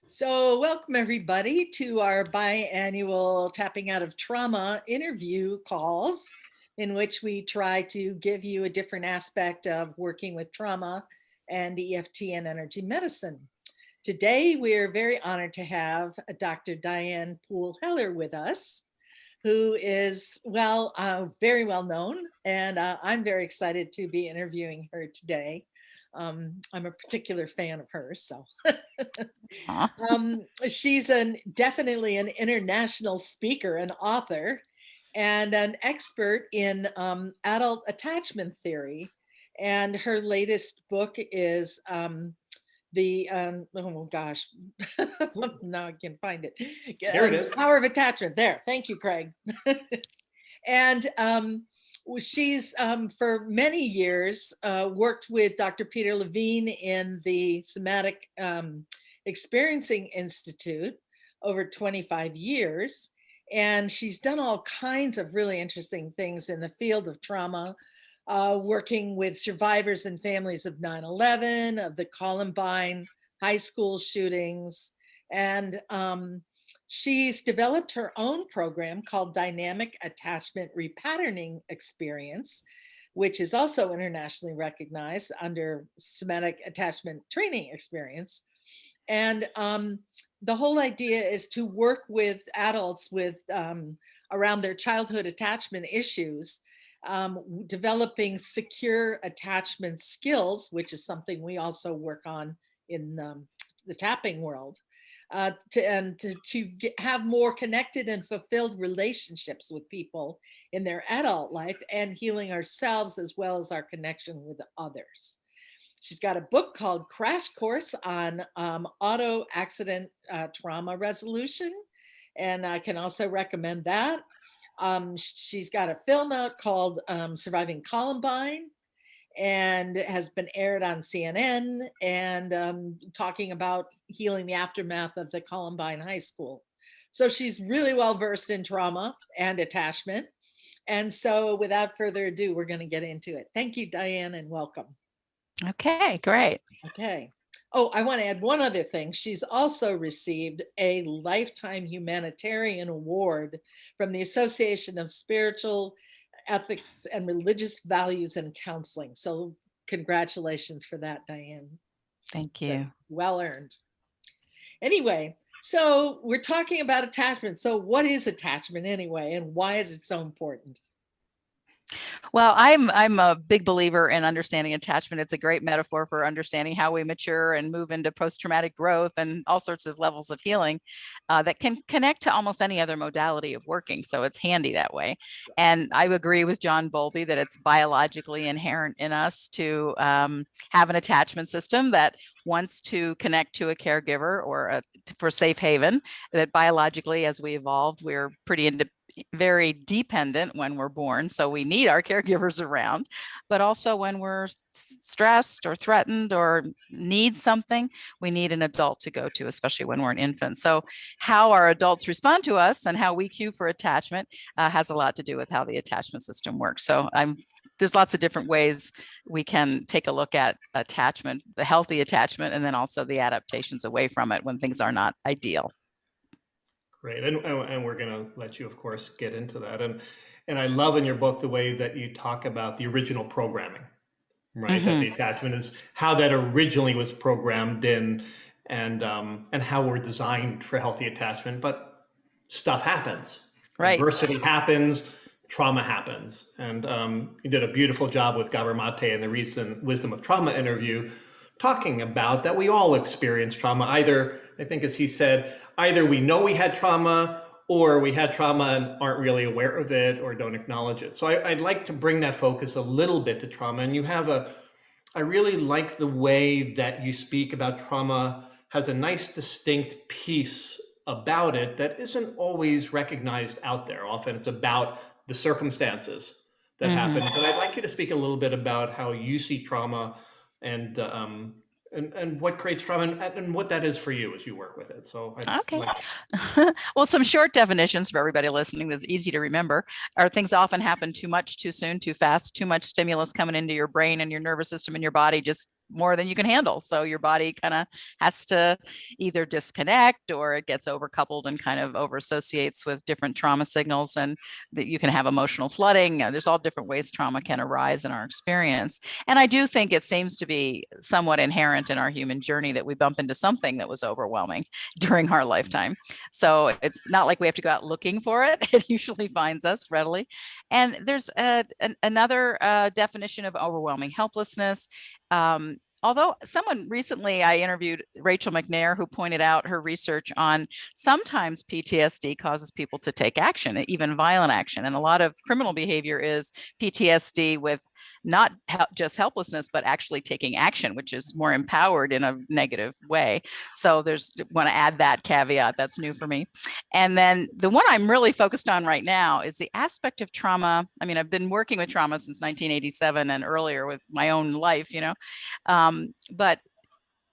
So welcome everybody to our biannual Tapping Out of Trauma interview calls, in which we try to give you a different aspect of working with trauma and EFT and energy medicine. Today, we're very honored to have Dr. Diane Poole Heller with us, who is, very well known, and I'm very excited to be interviewing her today. I'm a particular fan of hers, so. She's definitely an international speaker and author and an expert in adult attachment theory. And her latest book is oh gosh, now I can find it. There it is. Power of Attachment. There. Thank you, Craig. And she's for many years worked with Dr. Peter Levine in the Somatic Experiencing Institute over 25 years. And she's done all kinds of really interesting things in the field of trauma, working with survivors and families of 9/11, of the Columbine high school shootings. And she's developed her own program called Dynamic Attachment Repatterning Experience, which is also internationally recognized under Somatic Attachment Training Experience. And the whole idea is to work with adults with around their childhood attachment issues, developing secure attachment skills, which is something we also work on in the tapping world, to have more connected and fulfilled relationships with people in their adult life, and healing ourselves as well as our connection with others. She's got a book called Crash Course on Auto Accident Trauma Resolution, and I can also recommend that. She's got a film out called Surviving Columbine, and has been aired on CNN, and talking about healing the aftermath of the Columbine High School. So she's really well versed in trauma and attachment. And so without further ado, we're going to get into it. Thank you, Diane, and welcome. Okay, great. Okay. Oh, I want to add one other thing. She's also received a Lifetime Humanitarian Award from the Association of Spiritual Ethics and Religious Values and Counseling. So congratulations for that, Diane. Thank you. Well earned. Anyway, so we're talking about attachment. So what is attachment anyway, and why is it so important? Well, I'm a big believer in understanding attachment. It's a great metaphor for understanding how we mature and move into post-traumatic growth and all sorts of levels of healing that can connect to almost any other modality of working. So it's handy that way. And I agree with John Bowlby that it's biologically inherent in us to have an attachment system that wants to connect to a caregiver or for safe haven. That biologically, as we evolved, we're very dependent when we're born. So we need our caregivers around, but also when we're stressed or threatened or need something, we need an adult to go to, especially when we're an infant. So how our adults respond to us and how we cue for attachment has a lot to do with how the attachment system works. So there's lots of different ways we can take a look at attachment, the healthy attachment, and then also the adaptations away from it when things are not ideal. Great, and we're going to let you, of course, get into that. And I love in your book the way that you talk about the original programming, right? Mm-hmm. That the attachment is how that originally was programmed in, and how we're designed for healthy attachment. But stuff happens, right? Adversity happens, trauma happens, and you did a beautiful job with Gabor Mate in the recent Wisdom of Trauma interview, talking about that we all experience trauma. Either, I think as he said, either we know we had trauma or we had trauma and aren't really aware of it or don't acknowledge it. So I'd like to bring that focus a little bit to trauma. And you have I really like the way that you speak about trauma has a nice distinct piece about it that isn't always recognized out there. Often it's about the circumstances that happen. But I'd like you to speak a little bit about how you see trauma and what creates trauma and what that is for you as you work with it. So okay. Well, some short definitions for everybody listening that's easy to remember are things that often happen too much, too soon, too fast, too much stimulus coming into your brain and your nervous system and your body just more than you can handle. So your body kind of has to either disconnect, or it gets overcoupled and kind of over associates with different trauma signals, and that you can have emotional flooding. There's all different ways trauma can arise in our experience. And I do think it seems to be somewhat inherent in our human journey that we bump into something that was overwhelming during our lifetime. So it's not like we have to go out looking for it. It usually finds us readily. And there's another definition of overwhelming helplessness. Although someone recently, I interviewed Rachel McNair, who pointed out her research on sometimes PTSD causes people to take action, even violent action. And a lot of criminal behavior is PTSD with not just helplessness, but actually taking action, which is more empowered in a negative way. So want to add that caveat. That's new for me. And then the one I'm really focused on right now is the aspect of trauma. I mean, I've been working with trauma since 1987 and earlier with my own life, but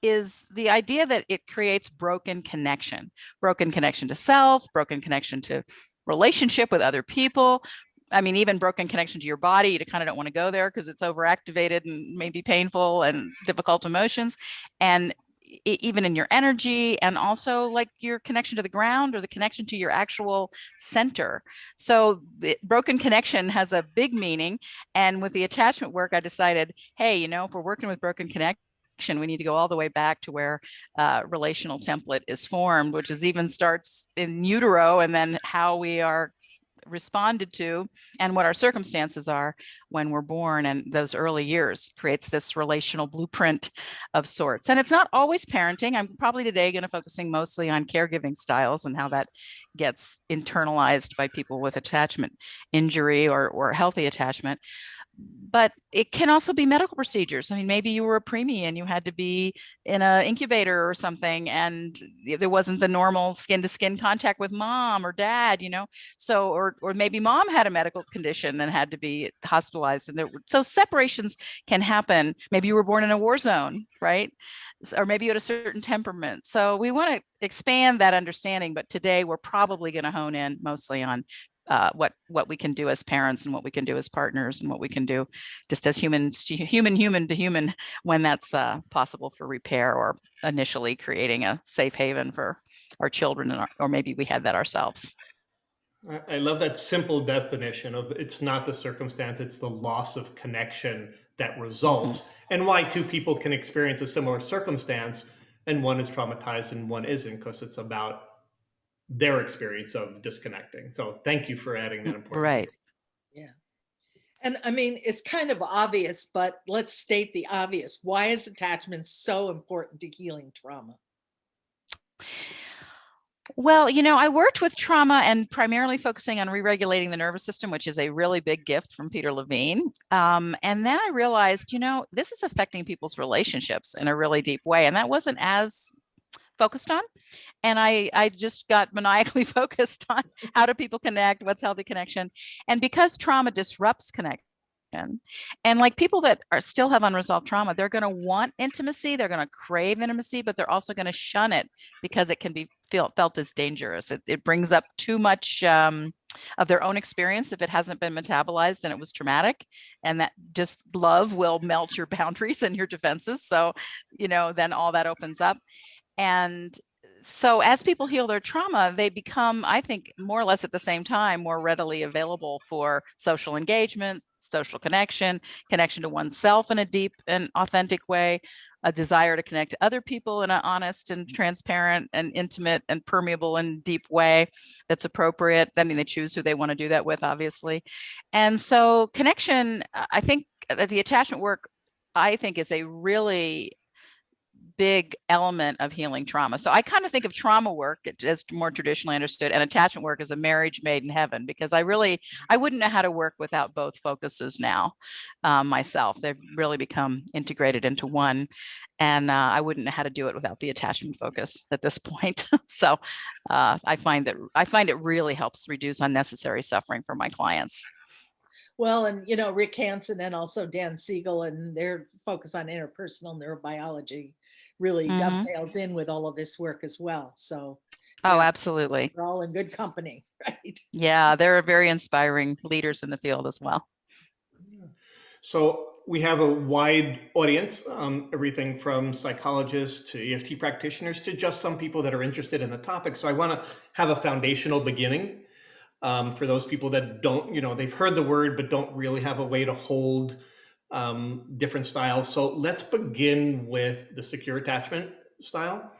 is the idea that it creates broken connection to self, broken connection to relationship with other people. I mean, even broken connection to your body. You kind of don't want to go there because it's overactivated and maybe painful and difficult emotions. And even in your energy, and also like your connection to the ground or the connection to your actual center. So broken connection has a big meaning. And with the attachment work, I decided, hey, if we're working with broken connection, we need to go all the way back to where relational template is formed, which is even starts in utero, and then how we are responded to and what our circumstances are when we're born, and those early years creates this relational blueprint of sorts. And it's not always parenting. I'm probably today going to focusing mostly on caregiving styles and how that gets internalized by people with attachment injury or healthy attachment. But it can also be medical procedures. I mean, maybe you were a preemie and you had to be in an incubator or something, and there wasn't the normal skin-to-skin contact with mom or dad, So, or maybe mom had a medical condition and had to be hospitalized. And so separations can happen. Maybe you were born in a war zone, right? Or maybe you had a certain temperament. So we want to expand that understanding. But today we're probably going to hone in mostly on what we can do as parents, and what we can do as partners, and what we can do just as human to human when that's possible for repair, or initially creating a safe haven for our children, or maybe we had that ourselves. I love that simple definition of it's not the circumstance, it's the loss of connection that results, and why two people can experience a similar circumstance and one is traumatized and one isn't, because it's about their experience of disconnecting. So thank you for adding that important piece. Yeah. And I mean, it's kind of obvious, but let's state the obvious. Why is attachment so important to healing trauma? Well, I worked with trauma and primarily focusing on re-regulating the nervous system, which is a really big gift from Peter Levine. And then I realized, this is affecting people's relationships in a really deep way. And that wasn't as focused on. And I just got maniacally focused on how do people connect, what's healthy connection. And because trauma disrupts connection, and like people that still have unresolved trauma, they're going to want intimacy, they're going to crave intimacy, but they're also going to shun it because it can be felt as dangerous. It brings up too much of their own experience if it hasn't been metabolized and it was traumatic, and that just love will melt your boundaries and your defenses. So, then all that opens up. And so as people heal their trauma, they become, I think, more or less at the same time, more readily available for social engagement, social connection to oneself in a deep and authentic way, a desire to connect to other people in an honest and transparent and intimate and permeable and deep way that's appropriate. I mean, they choose who they want to do that with, obviously. And so connection, I think that the attachment work, I think, is a really big element of healing trauma. So I kind of think of trauma work as more traditionally understood, and attachment work as a marriage made in heaven, because I wouldn't know how to work without both focuses now myself. They've really become integrated into one, and I wouldn't know how to do it without the attachment focus at this point. So I find it really helps reduce unnecessary suffering for my clients. Well, and Rick Hansen and also Dan Siegel and their focus on interpersonal neurobiology really dovetails in with all of this work as well. So absolutely. We're all in good company, right? Yeah, they're very inspiring leaders in the field as well. So we have a wide audience, everything from psychologists to EFT practitioners to just some people that are interested in the topic. So I want to have a foundational beginning for those people that don't, they've heard the word but don't really have a way to hold different styles. So let's begin with the secure attachment style.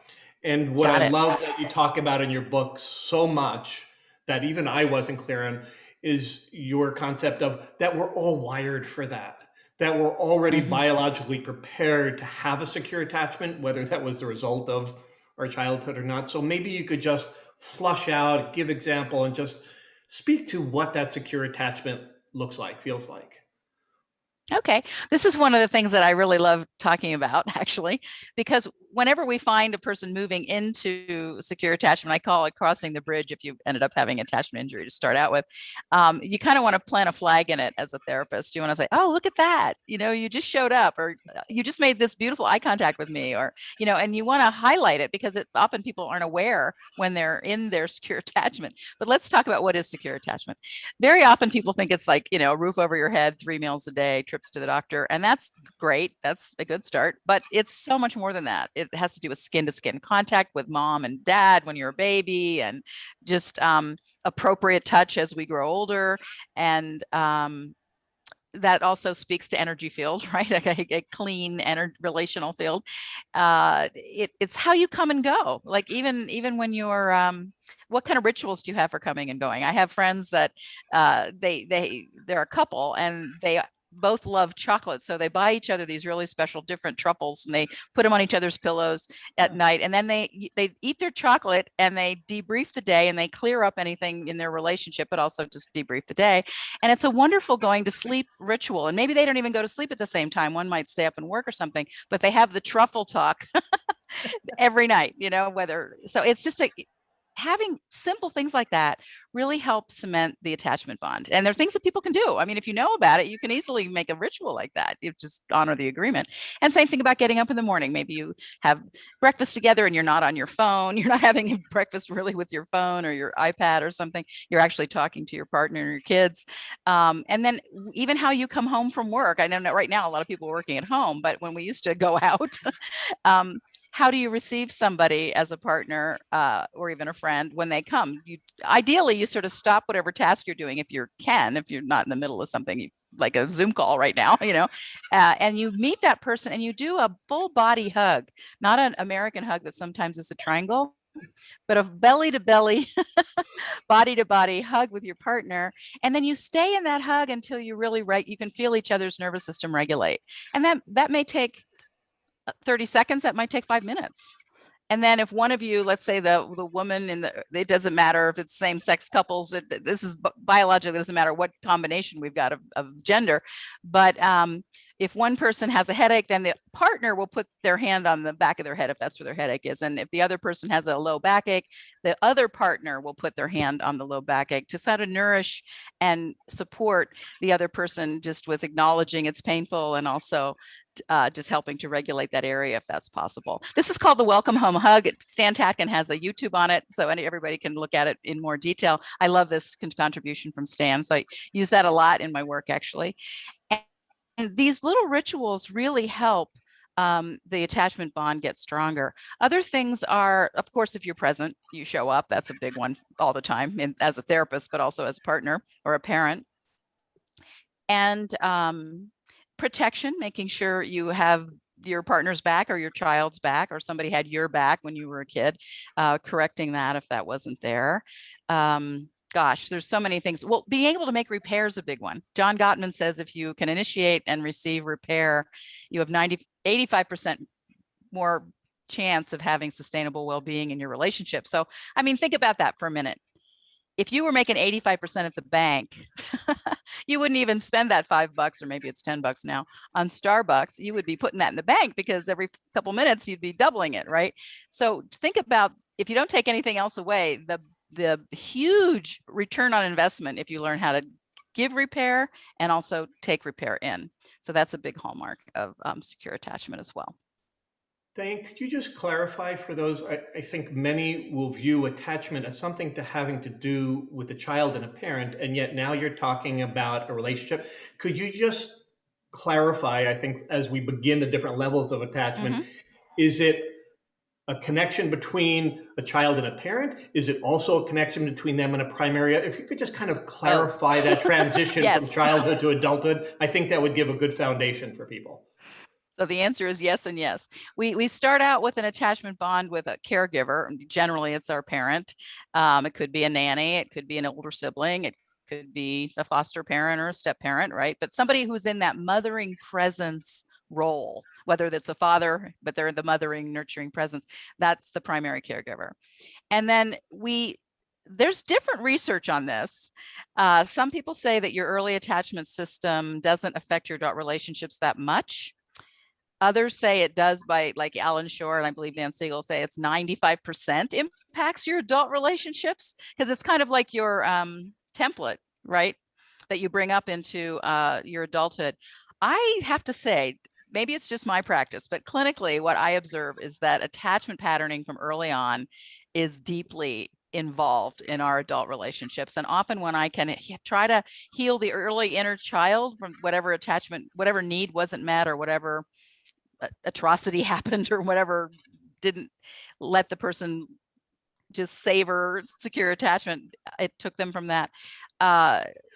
And what Got I it. love that you talk about in your book so much that even I wasn't clear on is your concept of that we're all wired for that we're already Mhm. biologically prepared to have a secure attachment, whether that was the result of our childhood or not. So maybe you could just flush out, give example, and just speak to what that secure attachment looks like, feels like. Okay. This is one of the things that I really love talking about, actually, because whenever we find a person moving into secure attachment, I call it crossing the bridge if you ended up having attachment injury to start out with. You kind of want to plant a flag in it as a therapist. You want to say, oh, look at that. You just showed up, or you just made this beautiful eye contact with me, or, and you want to highlight it because often people aren't aware when they're in their secure attachment. But let's talk about what is secure attachment. Very often people think it's like, a roof over your head, 3 meals a day, trips to the doctor. And that's great. That's a good start. But it's so much more than that. It has to do with skin to skin contact with mom and dad when you're a baby, and just appropriate touch as we grow older. And that also speaks to energy field, right? A clean relational field. It's how you come and go. Like even when you're, what kind of rituals do you have for coming and going? I have friends that they're a couple and they both love chocolate, so they buy each other these really special different truffles and they put them on each other's pillows at night, and then they eat their chocolate and they debrief the day and they clear up anything in their relationship, but also just debrief the day. And it's a wonderful going to sleep ritual. And maybe they don't even go to sleep at the same time. One might stay up and work or something, but they have the truffle talk every night, so it's just having simple things like that really help cement the attachment bond. And they're things that people can do. I mean, if you know about it, you can easily make a ritual like that. You just honor the agreement. And same thing about getting up in the morning. Maybe you have breakfast together and you're not on your phone. You're not having breakfast really with your phone or your iPad or something. You're actually talking to your partner and your kids. And then even how you come home from work. I know that right now a lot of people are working at home, but when we used to go out, how do you receive somebody as a partner or even a friend when they come? Ideally, you sort of stop whatever task you're doing if you're not in the middle of something like a Zoom call right now, and you meet that person and you do a full body hug, not an American hug that sometimes is a triangle, but a belly to belly, body to body hug with your partner. And then you stay in that hug until you really you can feel each other's nervous system regulate. And that may take 30 seconds, that might take 5 minutes. And then if one of you, let's say the woman it doesn't matter if it's same sex couples, this is biologically, it doesn't matter what combination we've got of gender. But if one person has a headache, then the partner will put their hand on the back of their head if that's where their headache is. And if the other person has a low backache, the other partner will put their hand on the low backache to sort of nourish and support the other person, just with acknowledging it's painful and also just helping to regulate that area if that's possible. This is called the Welcome Home Hug. Stan Tatkin has a YouTube on it, so everybody can look at it in more detail. I love this contribution from Stan, so I use that a lot in my work, actually. And these little rituals really help the attachment bond get stronger. Other things are, of course, if you're present, you show up. That's a big one all the time, as a therapist, but also as a partner or a parent. And protection, making sure you have your partner's back or your child's back, or somebody had your back when you were a kid, correcting that if that wasn't there. Gosh, there's so many things. Well, being able to make repair is a big one. John Gottman says if you can initiate and receive repair, you have 85% more chance of having sustainable well-being in your relationship. So, I mean, think about that for a minute. If you were making 85% at the bank, you wouldn't even spend that $5, or maybe it's $10 now, on Starbucks. You would be putting that in the bank because every couple minutes you'd be doubling it, right? So think about, if you don't take anything else away, the huge return on investment if you learn how to give repair and also take repair in. So that's a big hallmark of secure attachment as well. Diane, could you just clarify for those? I think many will view attachment as something having to do with a child and a parent, and yet now you're talking about a relationship. Could you just clarify, I think, as we begin the different levels of attachment, is it a connection between a child and a parent? Is it also a connection between them and a primary? If you could just kind of clarify that transition from childhood to adulthood, I think that would give a good foundation for people. So the answer is yes and yes. We start out with an attachment bond with a caregiver. Generally, it's our parent. It could be a nanny. It could be an older sibling. It could be a foster parent or a step parent, right? But somebody who's in that mothering presence role, whether that's a father, but they're the mothering, nurturing presence, that's the primary caregiver. And then there's different research on this. Some people say that your early attachment system doesn't affect your adult relationships that much. Others say it does, by like Alan Shore, and I believe Dan Siegel say it's 95% impacts your adult relationships, because it's kind of like your template, right? That you bring up into your adulthood. I have to say, maybe it's just my practice, but clinically what I observe is that attachment patterning from early on is deeply involved in our adult relationships. And often when I can try to heal the early inner child from whatever attachment, whatever need wasn't met, or whatever atrocity happened, or whatever didn't let the person just savor secure attachment, it took them from that.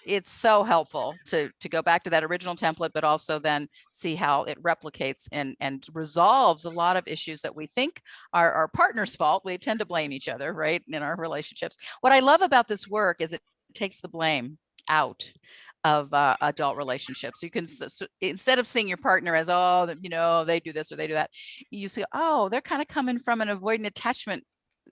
It's so helpful to go back to that original template, but also then see how it replicates and resolves a lot of issues that we think are our partner's fault. We tend to blame each other, right, in our relationships. What I love about this work is it takes the blame out of adult relationships. You can, instead of seeing your partner as, oh, you know, they do this or they do that, you see, oh, they're kind of coming from an avoidant attachment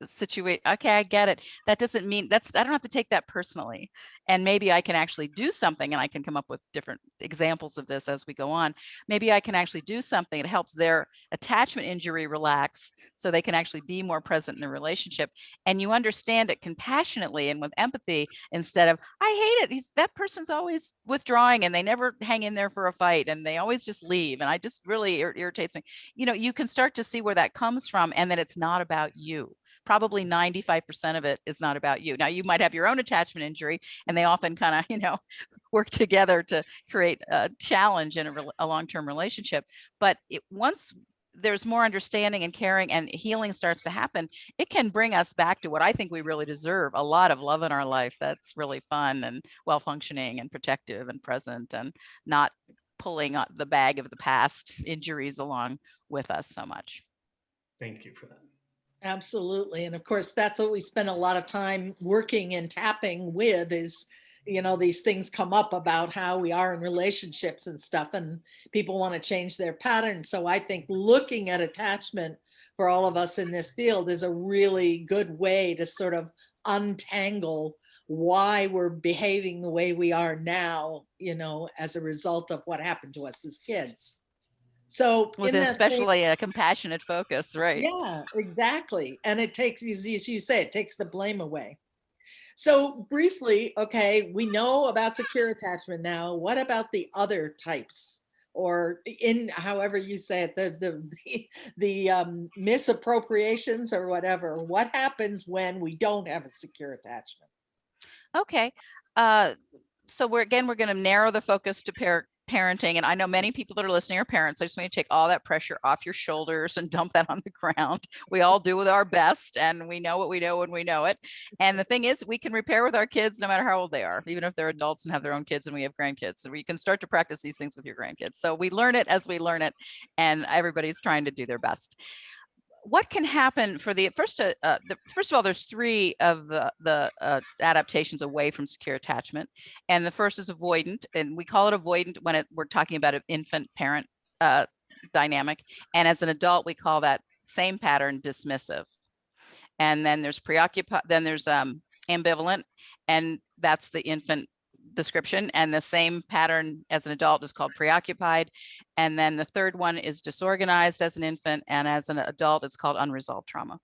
situation. Okay, I get it. That doesn't mean I don't have to take that personally. And maybe I can actually do something, and I can come up with different examples of this as we go on. Maybe I can actually do something that helps their attachment injury relax, so they can actually be more present in the relationship. And you understand it compassionately and with empathy, instead of, I hate it, that person's always withdrawing and they never hang in there for a fight and they always just leave, and I just really irritates me. You know, you can start to see where that comes from, and that it's not about you. Probably 95% of it is not about you. Now, you might have your own attachment injury, and they often kind of, you know, work together to create a challenge in a long-term relationship. But once there's more understanding and caring and healing starts to happen, it can bring us back to what I think we really deserve: a lot of love in our life that's really fun and well-functioning and protective and present, and not pulling the bag of the past injuries along with us so much. Thank you for that. Absolutely. And of course, that's what we spend a lot of time working and tapping with is, you know, these things come up about how we are in relationships and stuff, and people want to change their patterns. So I think looking at attachment for all of us in this field is a really good way to sort of untangle why we're behaving the way we are now, you know, as a result of what happened to us as kids. So with especially a compassionate focus, right? Yeah, exactly. And it takes, as you say, it takes the blame away. So briefly, okay, we know about secure attachment now. What about the other types, or in however you say it, the misappropriations or whatever? What happens when we don't have a secure attachment? Okay. So we're going to narrow the focus to parenting. And I know many people that are listening are parents. I just want to take all that pressure off your shoulders and dump that on the ground. We all do with our best, and we know what we know when we know it. And the thing is, we can repair with our kids no matter how old they are, even if they're adults and have their own kids and we have grandkids. So we can start to practice these things with your grandkids. So we learn it as we learn it, and everybody's trying to do their best. What can happen for the first of all, there's three of the adaptations away from secure attachment. And the first is avoidant, and we call it avoidant when we're talking about an infant parent dynamic. And as an adult, we call that same pattern dismissive. And then there's preoccupied, then there's ambivalent, and that's the infant description. And the same pattern as an adult is called preoccupied. And then the third one is disorganized as an infant, and as an adult it's called unresolved trauma.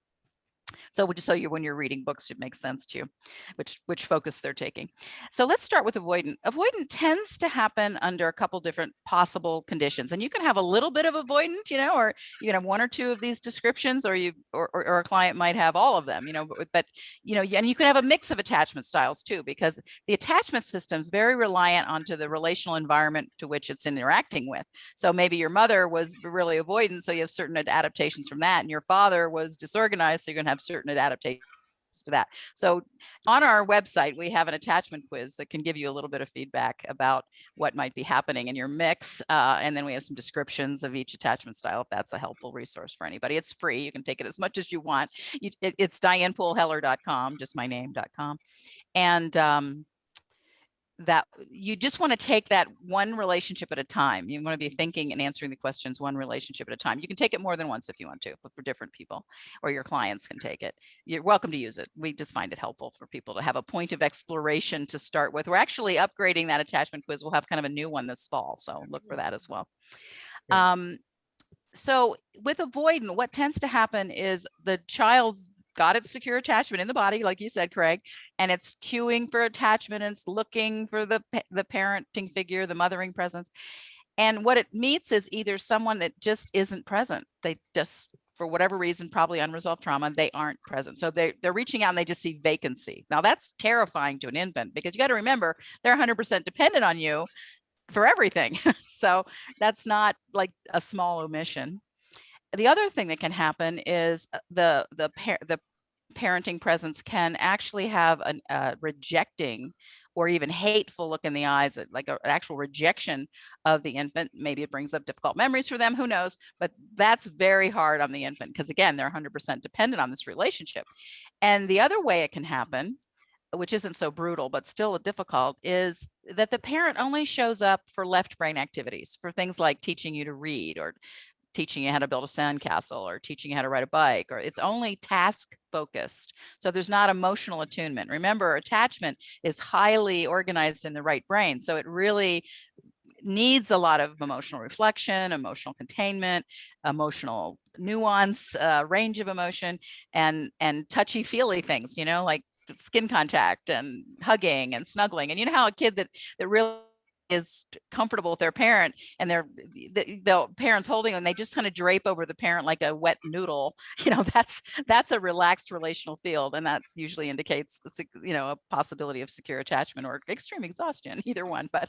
So just so when you're reading books, it makes sense to you, which focus they're taking. So let's start with avoidant. Avoidant tends to happen under a couple different possible conditions. And you can have a little bit of avoidant, or you can have one or two of these descriptions, or a client might have all of them, but and you can have a mix of attachment styles too, because the attachment system is very reliant onto the relational environment to which it's interacting with. So maybe your mother was really avoidant, so you have certain adaptations from that, and your father was disorganized, so you're going to have certain adaptations to that. So on our website, we have an attachment quiz that can give you a little bit of feedback about what might be happening in your mix. And then we have some descriptions of each attachment style, if that's a helpful resource for anybody. It's free. You can take it as much as you want. It's dianepooleheller.com, just my name.com. And that you just want to take that one relationship at a time. You want to be thinking and answering the questions one relationship at a time. You can take it more than once if you want to, but for different people, or your clients can take it. You're welcome to use it. We just find it helpful for people to have a point of exploration to start with. We're actually upgrading that attachment quiz. We'll have kind of a new one this fall, so look for that as well. So with avoidant, what tends to happen is the child's got its secure attachment in the body, like you said, Craig, and it's cueing for attachment, and it's looking for the parenting figure, the mothering presence. And what it meets is either someone that just isn't present. They just, for whatever reason, probably unresolved trauma, they aren't present. So they're reaching out and they just see vacancy. Now that's terrifying to an infant, because you got to remember they're 100% dependent on you for everything. So that's not like a small omission. The other thing that can happen is the parenting presence can actually have a rejecting or even hateful look in the eyes, like an actual rejection of the infant. Maybe it brings up difficult memories for them, who knows, but that's very hard on the infant, because again, they're 100% dependent on this relationship. And the other way it can happen, which isn't so brutal, but still difficult, is that the parent only shows up for left brain activities, for things like teaching you to read, or teaching you how to build a sandcastle, or teaching you how to ride a bike, or it's only task focused. So there's not emotional attunement. Remember, attachment is highly organized in the right brain. So it really needs a lot of emotional reflection, emotional containment, emotional nuance, range of emotion, and touchy-feely things, like skin contact and hugging and snuggling. And you know how a kid that really is comfortable with their parent, and the parent's holding them, they just kind of drape over the parent like a wet noodle. That's a relaxed relational field, and that usually indicates a possibility of secure attachment or extreme exhaustion, either one. But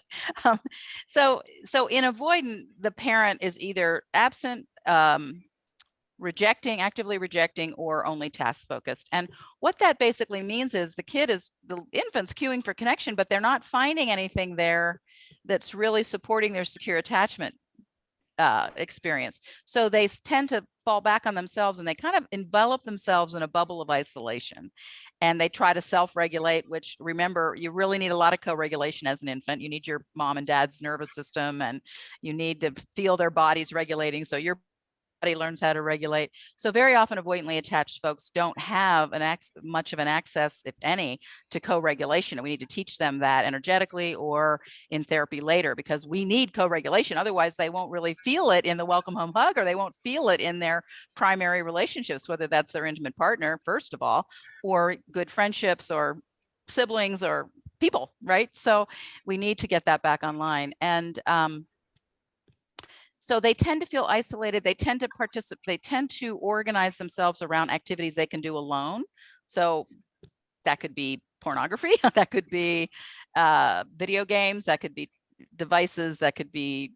so in avoidant, the parent is either absent, actively rejecting, or only task focused. And what that basically means is the infant's cueing for connection, but they're not finding anything there that's really supporting their secure attachment experience. So they tend to fall back on themselves, and they kind of envelop themselves in a bubble of isolation. And they try to self-regulate, which, remember, you really need a lot of co-regulation as an infant. You need your mom and dad's nervous system, and you need to feel their bodies regulating, so your body learns how to regulate. So very often avoidantly attached folks don't have much of an access, if any, to co-regulation. And we need to teach them that energetically or in therapy later, because we need co-regulation. Otherwise, they won't really feel it in the welcome home hug, or they won't feel it in their primary relationships, whether that's their intimate partner, first of all, or good friendships, or siblings, or people, right? So we need to get that back online. And so they tend to feel isolated. They tend to participate. They tend to organize themselves around activities they can do alone. So that could be pornography. That could be video games. That could be devices. That could be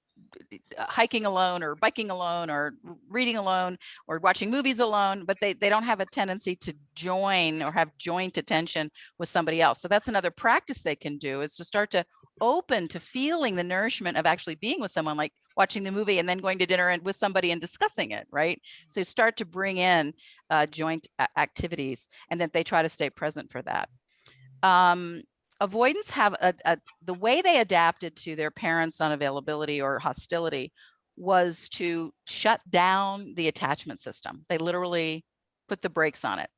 hiking alone, or biking alone, or reading alone, or watching movies alone, but they don't have a tendency to join or have joint attention with somebody else. So that's another practice they can do, is to start to open to feeling the nourishment of actually being with someone, like watching the movie and then going to dinner and with somebody and discussing it, right? So you start to bring in joint activities, and then they try to stay present for that. Avoidants have the way they adapted to their parents' unavailability or hostility was to shut down the attachment system. They literally put the brakes on it.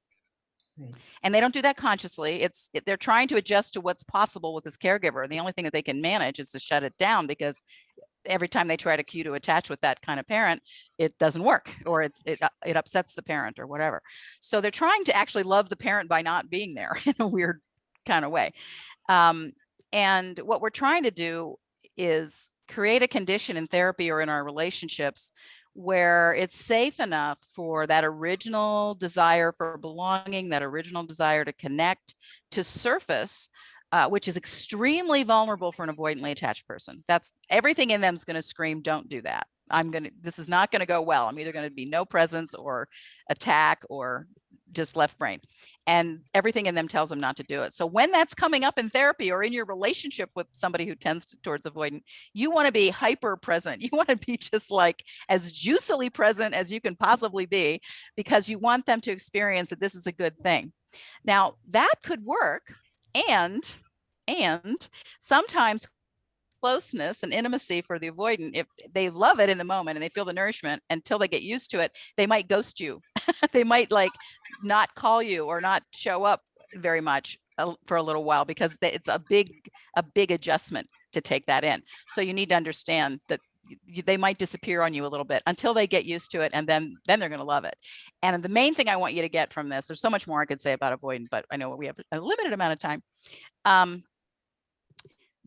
Right. And they don't do that consciously. They're trying to adjust to what's possible with this caregiver. And the only thing that they can manage is to shut it down, because every time they try to cue to attach with that kind of parent, it doesn't work, or it upsets the parent or whatever. So they're trying to actually love the parent by not being there in a weird kind of way. And what we're trying to do is create a condition in therapy or in our relationships where it's safe enough for that original desire for belonging, that original desire to connect, to surface, which is extremely vulnerable for an avoidantly attached person. That's everything in them is going to scream, don't do that. This is not going to go well. I'm either going to be no presence or attack or just left brain. And everything in them tells them not to do it. So when that's coming up in therapy or in your relationship with somebody who tends towards avoidant, you want to be hyper present. You want to be just like as juicily present as you can possibly be, because you want them to experience that this is a good thing. Now that could work. And sometimes closeness and intimacy for the avoidant, if they love it in the moment and they feel the nourishment, until they get used to it, they might ghost you. They might like not call you or not show up very much for a little while, because it's a big adjustment to take that in. So you need to understand that they might disappear on you a little bit until they get used to it, and then they're going to love it. And the main thing I want you to get from this, there's so much more I could say about avoidant, but I know we have a limited amount of time.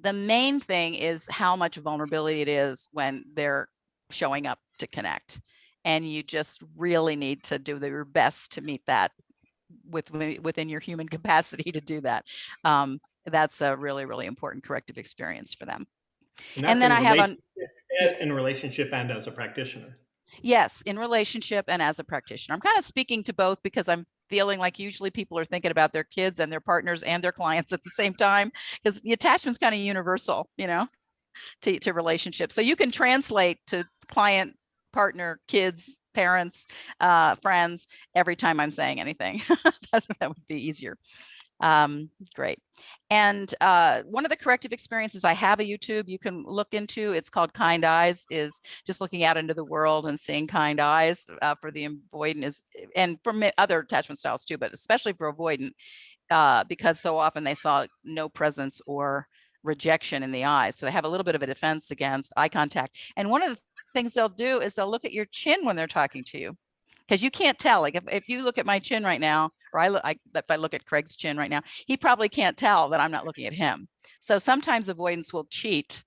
The main thing is how much vulnerability it is when they're showing up to connect, and you just really need to do your best to meet that within your human capacity to do that. That's a really, really important corrective experience for them. And then I have in relationship and as a practitioner. Yes, in relationship and as a practitioner. I'm kind of speaking to both because I'm feeling like usually people are thinking about their kids and their partners and their clients at the same time, because the attachment's kind of universal, to relationships. So you can translate to client, partner, kids, parents, friends every time I'm saying anything. That would be easier. Great. And one of the corrective experiences, I have a YouTube you can look into. It's called Kind Eyes, is just looking out into the world and seeing kind eyes for the avoidant, and for other attachment styles too, but especially for avoidant, because so often they saw no presence or rejection in the eyes. So they have a little bit of a defense against eye contact. And one of the things they'll do is they'll look at your chin when they're talking to you, because you can't tell. Like if you look at my chin right now, or if I look at Craig's chin right now, he probably can't tell that I'm not looking at him. So sometimes avoidants will cheat.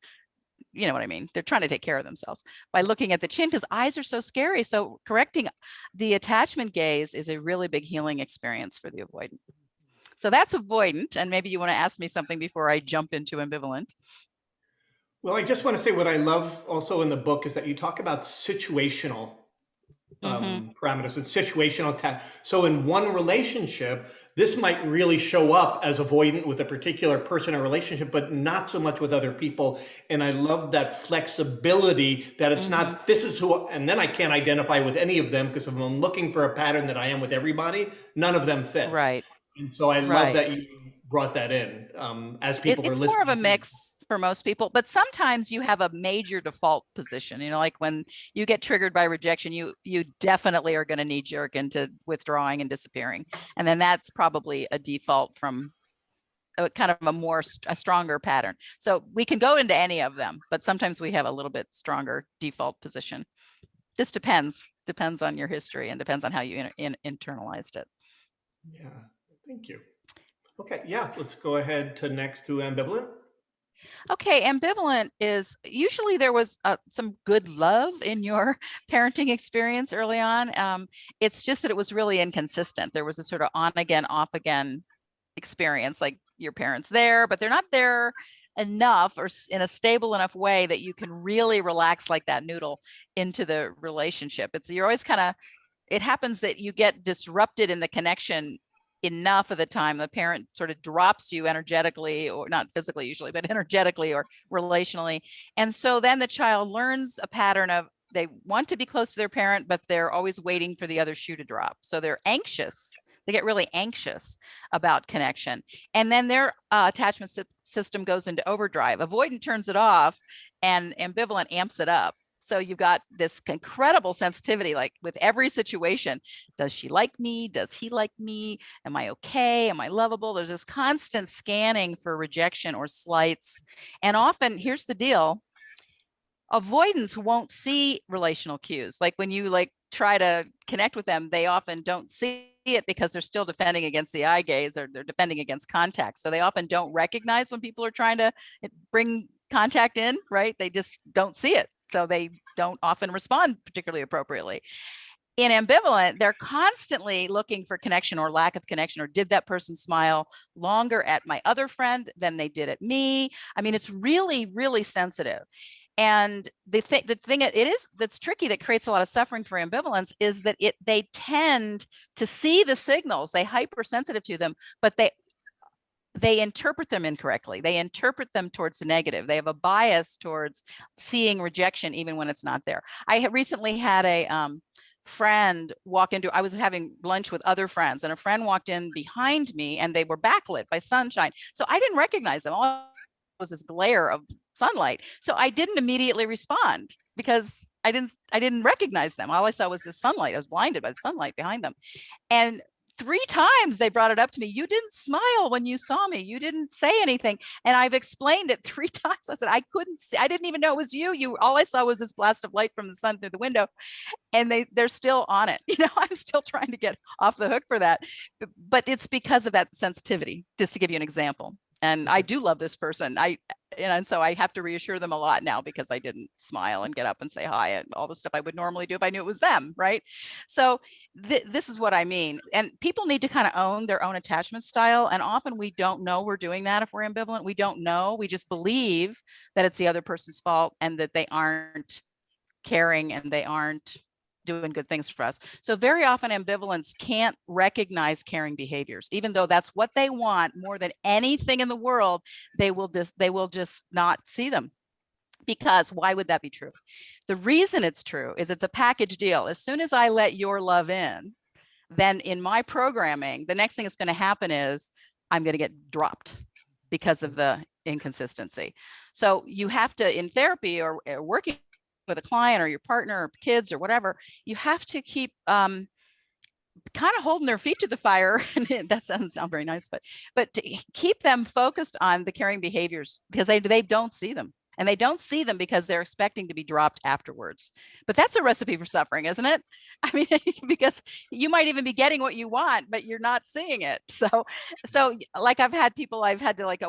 You know what I mean? They're trying to take care of themselves by looking at the chin, because eyes are so scary. So correcting the attachment gaze is a really big healing experience for the avoidant. So that's avoidant. And maybe you want to ask me something before I jump into ambivalent. Well, I just want to say what I love also in the book is that you talk about situational parameters and situational. So in one relationship, this might really show up as avoidant with a particular person or relationship, but not so much with other people. And I love that flexibility that it's not, this is who, and then I can't identify with any of them, because if I'm looking for a pattern that I am with everybody, none of them fits. Right. And so I love that you brought that in as people are listening. It's more of a mix for most people, but sometimes you have a major default position. Like when you get triggered by rejection, you definitely are going to knee jerk into withdrawing and disappearing. And then that's probably a default from a kind of a stronger pattern. So we can go into any of them, but sometimes we have a little bit stronger default position. Just depends on your history and depends on how you internalized it. Yeah, thank you. Okay, yeah, let's go ahead to next to ambivalent. Okay, ambivalent is usually there was some good love in your parenting experience early on. It's just that it was really inconsistent. There was a sort of on again, off again experience, like your parents there, but they're not there enough or in a stable enough way that you can really relax like that noodle into the relationship. You're always kind of, it happens that you get disrupted in the connection enough of the time. The parent sort of drops you energetically, or not physically usually, but energetically or relationally. And so then the child learns a pattern of they want to be close to their parent, but they're always waiting for the other shoe to drop. So they're anxious. They get really anxious about connection. And then their attachment system goes into overdrive. Avoidant turns it off and ambivalent amps it up. So you've got this incredible sensitivity, like with every situation. Does she like me? Does he like me? Am I okay? Am I lovable? There's this constant scanning for rejection or slights. And often, here's the deal, Avoidants won't see relational cues. Like when you try to connect with them, they often don't see it because they're still defending against the eye gaze, or they're defending against contact. So they often don't recognize when people are trying to bring contact in, right? They just don't see it. So they don't often respond particularly appropriately. In ambivalent, they're constantly looking for connection or lack of connection, or did that person smile longer at my other friend than they did at me? I mean, it's really, really sensitive. And the thing it is that's tricky, that creates a lot of suffering for ambivalence, is that they tend to see the signals, they hypersensitive to them, but they interpret them incorrectly. They interpret them towards the negative. They have a bias towards seeing rejection even when it's not there. I recently had a friend walk into, I was having lunch with other friends, and a friend walked in behind me, and they were backlit by sunshine. So I didn't recognize them. All was this glare of sunlight. So I didn't immediately respond because I didn't recognize them. All I saw was the sunlight. I was blinded by the sunlight behind them. And 3 times they brought it up to me. You didn't smile when you saw me. You didn't say anything. And I've explained it 3 times. I said, I couldn't see, I didn't even know it was you. All I saw was this blast of light from the sun through the window. And they're still on it. I'm still trying to get off the hook for that. But it's because of that sensitivity, just to give you an example. And I do love this person. And so I have to reassure them a lot now, because I didn't smile and get up and say hi and all the stuff I would normally do if I knew it was them, right? So this is what I mean. And people need to kind of own their own attachment style. And often we don't know we're doing that if we're ambivalent. We don't know. We just believe that it's the other person's fault, and that they aren't caring and they aren't doing good things for us. So very often ambivalents can't recognize caring behaviors, even though that's what they want more than anything in the world. They will just not see them. Because why would that be true? The reason it's true is it's a package deal. As soon as I let your love in, then in my programming, the next thing that's going to happen is I'm going to get dropped because of the inconsistency. So you have to, in therapy or working with a client or your partner or kids or whatever, you have to keep kind of holding their feet to the fire. And that doesn't sound very nice, but to keep them focused on the caring behaviors, because they don't see them. And they don't see them because they're expecting to be dropped afterwards. But that's a recipe for suffering, isn't it? I mean, because you might even be getting what you want, but you're not seeing it. So like I've had to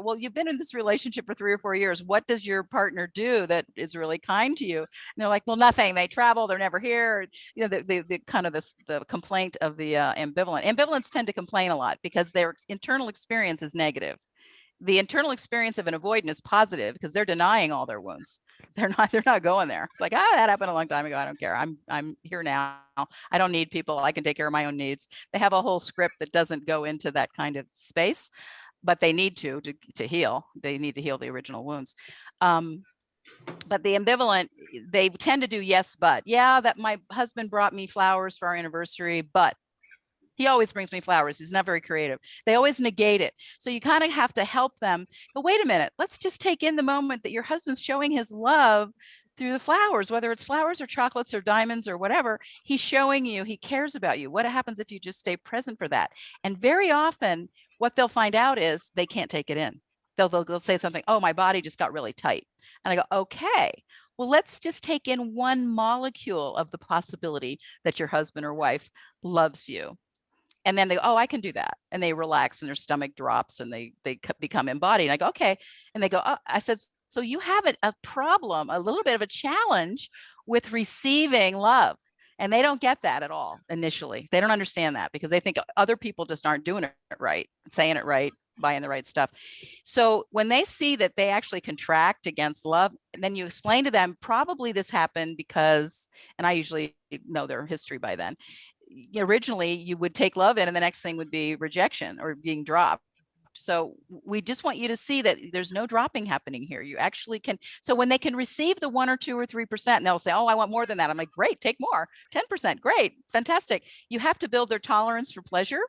well, you've been in this relationship for 3 or 4 years. What does your partner do that is really kind to you? And they're like, well, nothing. They travel. They're never here. The kind of the complaint of the ambivalent. Ambivalents tend to complain a lot because their internal experience is negative. The internal experience of an avoidant is positive because they're denying all their wounds. They're not going there. It's like, that happened a long time ago. I don't care. I'm here now. I don't need people. I can take care of my own needs. They have a whole script that doesn't go into that kind of space, but they need to heal. They need to heal the original wounds. But the ambivalent, they tend to do yes, but. Yeah, that my husband brought me flowers for our anniversary, but he always brings me flowers. He's not very creative. They always negate it. So you kind of have to help them. But wait a minute, let's just take in the moment that your husband's showing his love through the flowers, whether it's flowers or chocolates or diamonds or whatever. He's showing you he cares about you. What happens if you just stay present for that? And very often what they'll find out is they can't take it in. They'll say something, oh, my body just got really tight. And I go, okay, well, let's just take in one molecule of the possibility that your husband or wife loves you. And then they go, oh, I can do that. And they relax and their stomach drops and they become embodied. And I go, okay. And they go, oh, I said, so you have a problem, a little bit of a challenge with receiving love. And they don't get that at all initially. They don't understand that because they think other people just aren't doing it right, saying it right, buying the right stuff. So when they see that they actually contract against love, and then you explain to them, probably this happened because, and I usually know their history by then, originally you would take love in and the next thing would be rejection or being dropped. So we just want you to see that there's no dropping happening here. You actually can. So when they can receive the 1 or 2 or 3%, and they'll say, oh, I want more than that. I'm like, great, take more, 10%, great, fantastic. You have to build their tolerance for pleasure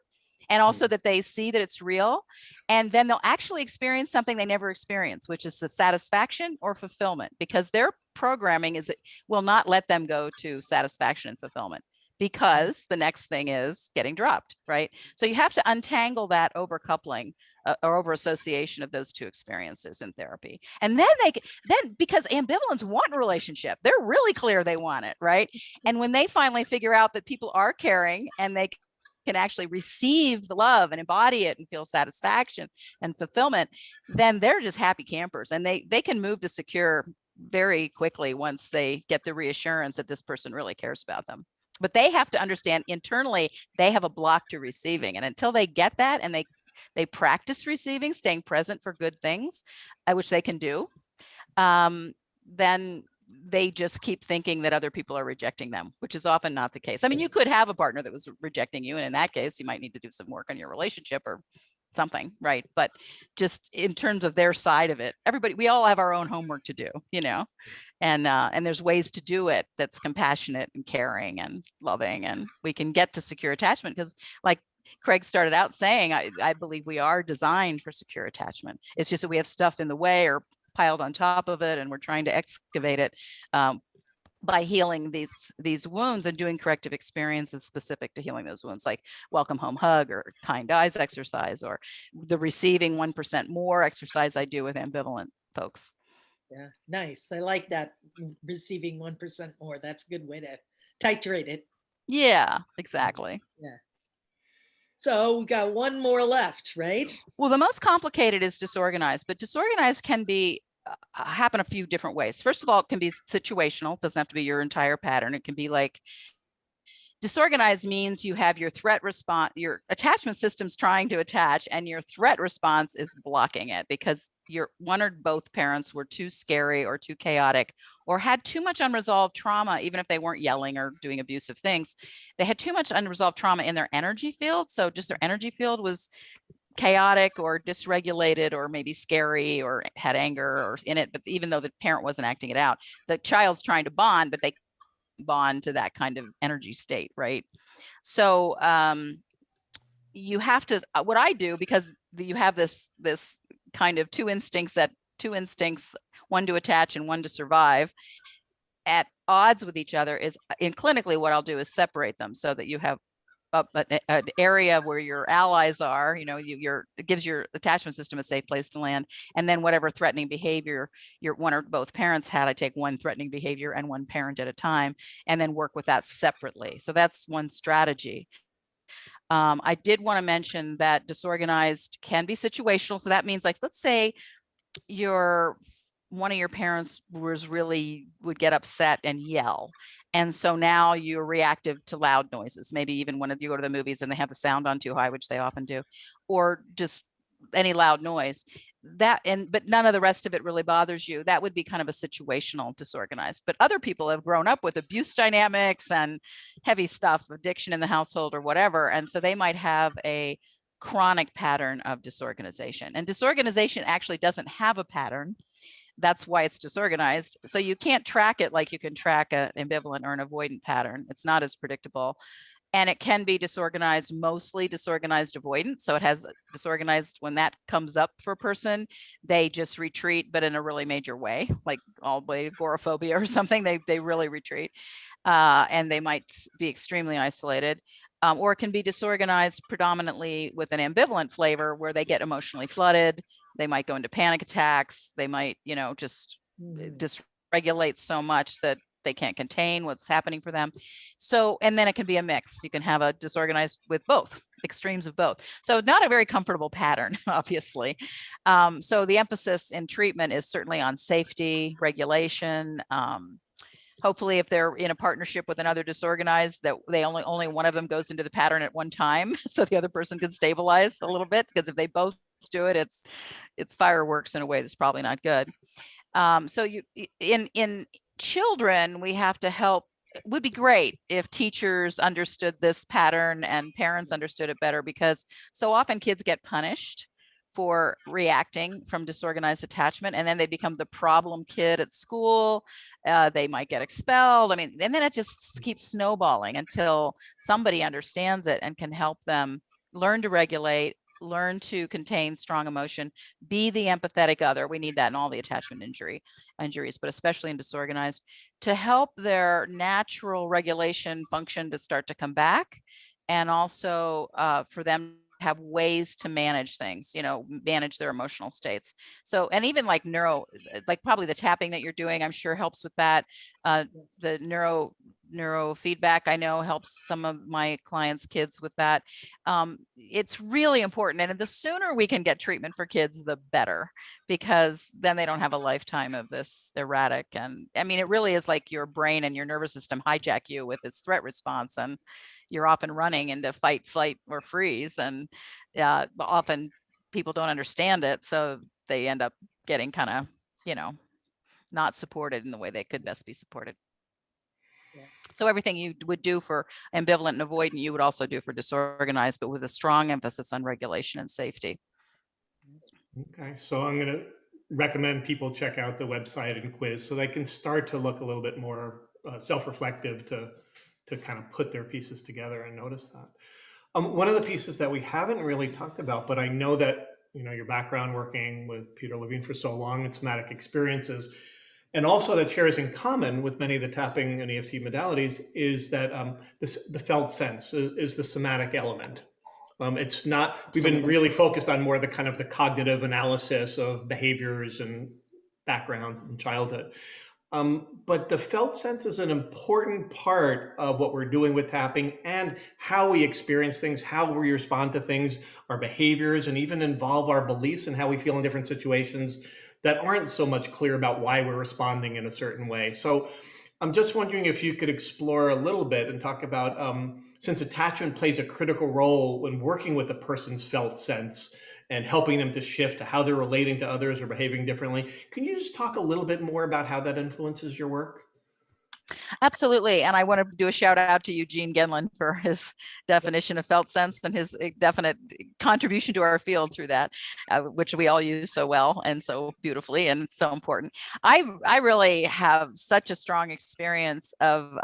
and also that they see that it's real. And then they'll actually experience something they never experienced, which is the satisfaction or fulfillment, because their programming will not let them go to satisfaction and fulfillment. because the next thing is getting dropped, right? So you have to untangle that overcoupling or over association of those two experiences in therapy. And then because ambivalents want a relationship, they're really clear they want it, right? And when they finally figure out that people are caring and they can actually receive the love and embody it and feel satisfaction and fulfillment, then they're just happy campers, and they can move to secure very quickly once they get the reassurance that this person really cares about them. But they have to understand internally they have a block to receiving, and until they get that and they practice receiving, staying present for good things, which they can do, then they just keep thinking that other people are rejecting them, which is often not the case. I mean, you could have a partner that was rejecting you, and in that case, you might need to do some work on your relationship or something, right? But just in terms of their side of it, we all have our own homework to do, and there's ways to do it that's compassionate and caring and loving, and we can get to secure attachment because, like Craig started out saying, I believe we are designed for secure attachment. It's just that we have stuff in the way or piled on top of it, and we're trying to excavate it by healing these wounds and doing corrective experiences specific to healing those wounds, like welcome home hug or kind eyes exercise, or the receiving 1% more exercise I do with ambivalent folks. Yeah, nice. I like that, receiving 1% more. That's a good way to titrate it. Yeah, exactly. Yeah. So we got one more left, right? Well, the most complicated is disorganized, but disorganized can be happen a few different ways. First of all, it can be situational. It doesn't have to be your entire pattern. It can be like disorganized means you have your threat response, your attachment system's trying to attach, and your threat response is blocking it because one or both parents were too scary or too chaotic or had too much unresolved trauma, even if they weren't yelling or doing abusive things. They had too much unresolved trauma in their energy field. So just their energy field was chaotic or dysregulated or maybe scary or had anger or in it, but even though the parent wasn't acting it out, the child's trying to bond, but they bond to that kind of energy state, right? So you have to, what I do, because you have this kind of two instincts, one to attach and one to survive, at odds with each other, is in clinically what I'll do is separate them so that you have an area where your allies are, it gives your attachment system a safe place to land. And then whatever threatening behavior your one or both parents had, I take one threatening behavior and one parent at a time, and then work with that separately. So that's one strategy. I did want to mention that disorganized can be situational. So that means, like, let's say one of your parents would get upset and yell. And so now you're reactive to loud noises, maybe even when you go to the movies and they have the sound on too high, which they often do, or just any loud noise. But none of the rest of it really bothers you. That would be kind of a situational disorganized. But other people have grown up with abuse dynamics and heavy stuff, addiction in the household or whatever. And so they might have a chronic pattern of disorganization. And disorganization actually doesn't have a pattern. That's why it's disorganized. So you can't track it like you can track an ambivalent or an avoidant pattern. It's not as predictable. And it can be disorganized, mostly disorganized avoidant. So it has disorganized when that comes up for a person, they just retreat, but in a really major way, like all the way to agoraphobia or something, they really retreat. And they might be extremely isolated. Or it can be disorganized predominantly with an ambivalent flavor where they get emotionally flooded. They might go into panic attacks. They might, just dysregulate so much that they can't contain what's happening for them. So, and then it can be a mix. You can have a disorganized with both, extremes of both. So not a very comfortable pattern, obviously. So the emphasis in treatment is certainly on safety, regulation. Hopefully, if they're in a partnership with another disorganized, that they only one of them goes into the pattern at one time, so the other person can stabilize a little bit. Because if they both do it, it's fireworks in a way that's probably not good. So in children, we have to help. It would be great if teachers understood this pattern and parents understood it better, because so often kids get punished for reacting from disorganized attachment, and then they become the problem kid at school. They might get expelled. I mean, and then it just keeps snowballing until somebody understands it and can help them learn to regulate, learn to contain strong emotion, be the empathetic other. We need that in all the attachment injuries, but especially in disorganized, to help their natural regulation function to start to come back, and also for them to have ways to manage things, manage their emotional states. So, and even like like probably the tapping that you're doing, I'm sure helps with that. The neurofeedback, I know, helps some of my clients' kids with that. It's really important. And the sooner we can get treatment for kids, the better, because then they don't have a lifetime of this erratic. And I mean, it really is like your brain and your nervous system hijack you with this threat response, and you're often running into fight, flight, or freeze. And often people don't understand it. So they end up getting kind of, not supported in the way they could best be supported. So everything you would do for ambivalent and avoidant, you would also do for disorganized, but with a strong emphasis on regulation and safety. Okay, so I'm going to recommend people check out the website and quiz so they can start to look a little bit more self-reflective to kind of put their pieces together and notice that. One of the pieces that we haven't really talked about, but I know that your background working with Peter Levine for so long in somatic experiences, and also that shares in common with many of the tapping and EFT modalities, is that the felt sense is the somatic element. It's not, we've been really focused on more the kind of the cognitive analysis of behaviors and backgrounds in childhood. But the felt sense is an important part of what we're doing with tapping and how we experience things, how we respond to things, our behaviors, and even involve our beliefs and how we feel in different situations that aren't so much clear about why we're responding in a certain way. So I'm just wondering if you could explore a little bit and talk about, since attachment plays a critical role when working with a person's felt sense and helping them to shift to how they're relating to others or behaving differently. Can you just talk a little bit more about how that influences your work? Absolutely. And I want to do a shout out to Eugene Genlin for his definition of felt sense and his definite contribution to our field through that, which we all use so well and so beautifully and so important. I really have such a strong experience of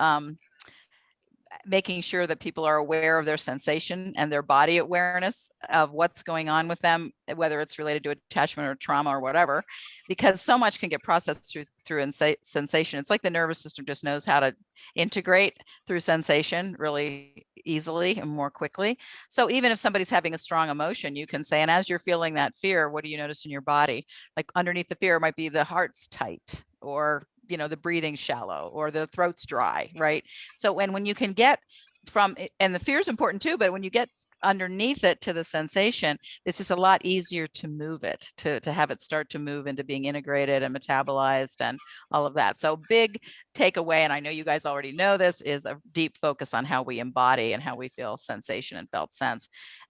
making sure that people are aware of their sensation and their body awareness of what's going on with them, whether it's related to attachment or trauma or whatever, because so much can get processed through sensation. It's like the nervous system just knows how to integrate through sensation really easily and more quickly. So even if somebody's having a strong emotion, you can say, and as you're feeling that fear, what do you notice in your body? Like underneath the fear might be the heart's tight, or the breathing shallow, or the throat's dry, right? So when you can get from, and the fear is important too, but when you get underneath it to the sensation, it's just a lot easier to move it, to have it start to move into being integrated and metabolized and all of that. So big takeaway, and I know you guys already know this, is a deep focus on how we embody and how we feel sensation and felt sense.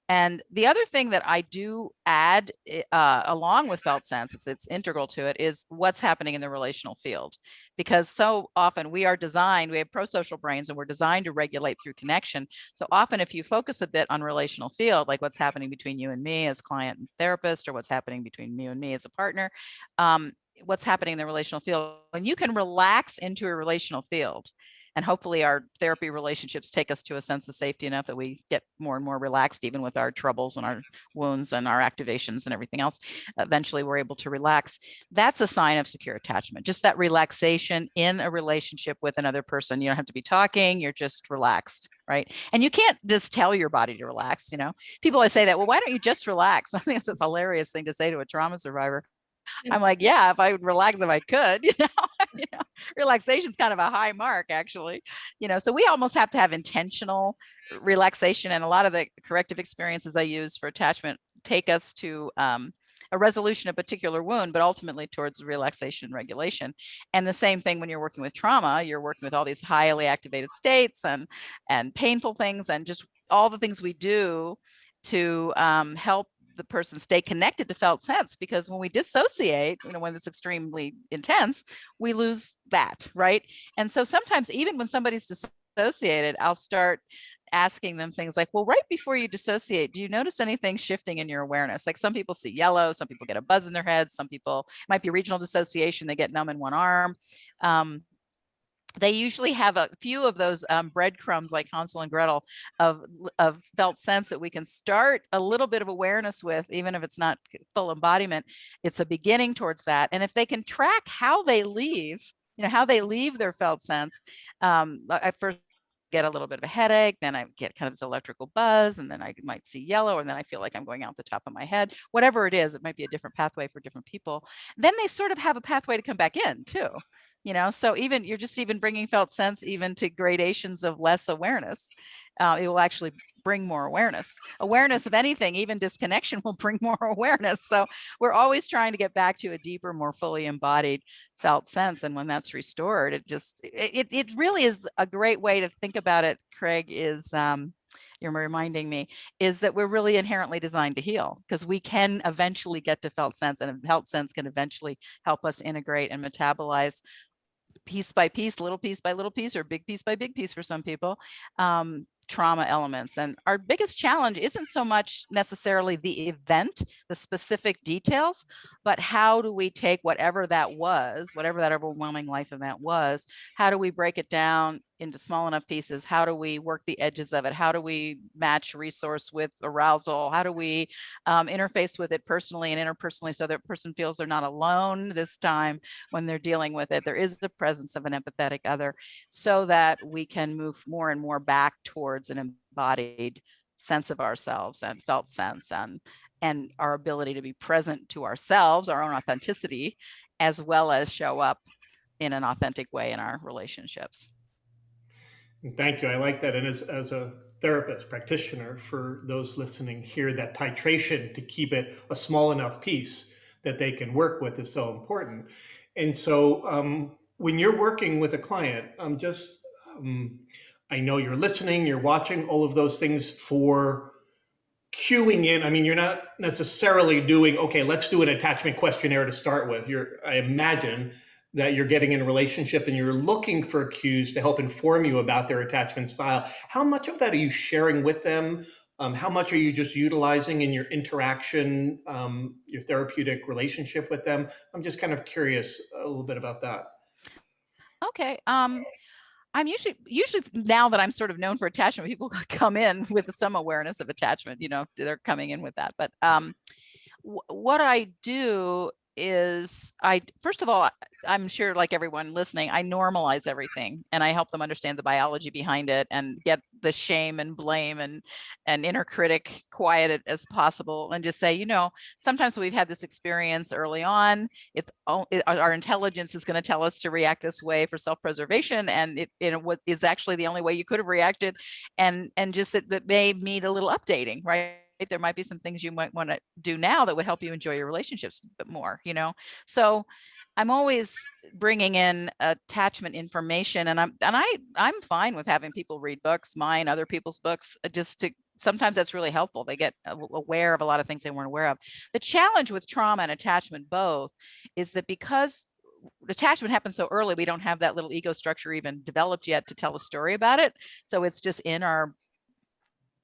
And the other thing that I do add along with felt sense, it's integral to it, is what's happening in the relational field. Because so often we have prosocial brains and we're designed to regulate through connection. So often if you focus a bit on relational field, like what's happening between you and me as client and therapist, or what's happening between you and me as a partner, what's happening in the relational field, when you can relax into a relational field, and hopefully our therapy relationships take us to a sense of safety enough that we get more and more relaxed, even with our troubles and our wounds and our activations and everything else. Eventually we're able to relax. That's a sign of secure attachment, just that relaxation in a relationship with another person. You don't have to be talking, you're just relaxed, right? And you can't just tell your body to relax. People always say that, well, why don't you just relax? I think it's a hilarious thing to say to a trauma survivor. I'm like, yeah, if I would relax, if I could, relaxation is kind of a high mark, actually, so we almost have to have intentional relaxation. And a lot of the corrective experiences I use for attachment take us to a resolution of a particular wound, but ultimately towards relaxation and regulation. And the same thing when you're working with trauma, you're working with all these highly activated states and painful things, and just all the things we do to help the person stay connected to felt sense. Because when we dissociate, when it's extremely intense, we lose that, right? And so sometimes even when somebody's dissociated, I'll start asking them things like, well, right before you dissociate, do you notice anything shifting in your awareness? Like some people see yellow, some people get a buzz in their head, some people, it might be regional dissociation, they get numb in one arm. they usually have a few of those breadcrumbs like Hansel and Gretel of felt sense that we can start a little bit of awareness with, even if it's not full embodiment. It's a beginning towards that. And if they can track how they leave, how they leave their felt sense, I first get a little bit of a headache, then I get kind of this electrical buzz, and then I might see yellow, and then I feel like I'm going out the top of my head. Whatever it is, it might be a different pathway for different people. Then they sort of have a pathway to come back in too. So even you're just even bringing felt sense even to gradations of less awareness. It will actually bring more awareness of anything. Even disconnection will bring more awareness. So we're always trying to get back to a deeper, more fully embodied felt sense. And when that's restored, it really is a great way to think about it. Craig, is you're reminding me, is that we're really inherently designed to heal, because we can eventually get to felt sense, and felt sense can eventually help us integrate and metabolize piece by piece, little piece by little piece, or big piece by big piece for some people, trauma elements. And our biggest challenge isn't so much necessarily the event, the specific details, but how do we take whatever that was, whatever that overwhelming life event was, how do we break it down into small enough pieces? How do we work the edges of it? How do we match resource with arousal? How do we interface with it personally and interpersonally, so that person feels they're not alone this time when they're dealing with it? There is the presence of an empathetic other, so that we can move more and more back towards an embodied sense of ourselves and felt sense, and our ability to be present to ourselves, our own authenticity, as well as show up in an authentic way in our relationships. Thank you. I like that. And as a therapist practitioner, for those listening here, that titration to keep it a small enough piece that they can work with is so important. And so when you're working with a client, I know you're listening, you're watching, all of those things for cueing in. I mean, you're not necessarily doing, okay, let's do an attachment questionnaire to start with. I imagine that you're getting in a relationship and you're looking for cues to help inform you about their attachment style. How much of that are you sharing with them? How much are you just utilizing in your interaction, your therapeutic relationship with them? I'm just kind of curious a little bit about that. Okay. I'm usually now that I'm sort of known for attachment, people come in with some awareness of attachment, they're coming in with that. But what I do is first of all, I'm sure like everyone listening, I normalize everything, and I help them understand the biology behind it and get the shame and blame and inner critic quieted as possible, and just say, sometimes we've had this experience early on, our intelligence is going to tell us to react this way for self-preservation, and what is actually the only way you could have reacted, and just that may need a little updating, right? There might be some things you might want to do now that would help you enjoy your relationships a bit more, So I'm always bringing in attachment information, and I'm fine with having people read books, mine, other people's books, sometimes that's really helpful. They get aware of a lot of things they weren't aware of. The challenge with trauma and attachment both is that because attachment happens so early, we don't have that little ego structure even developed yet to tell a story about it. So it's just in our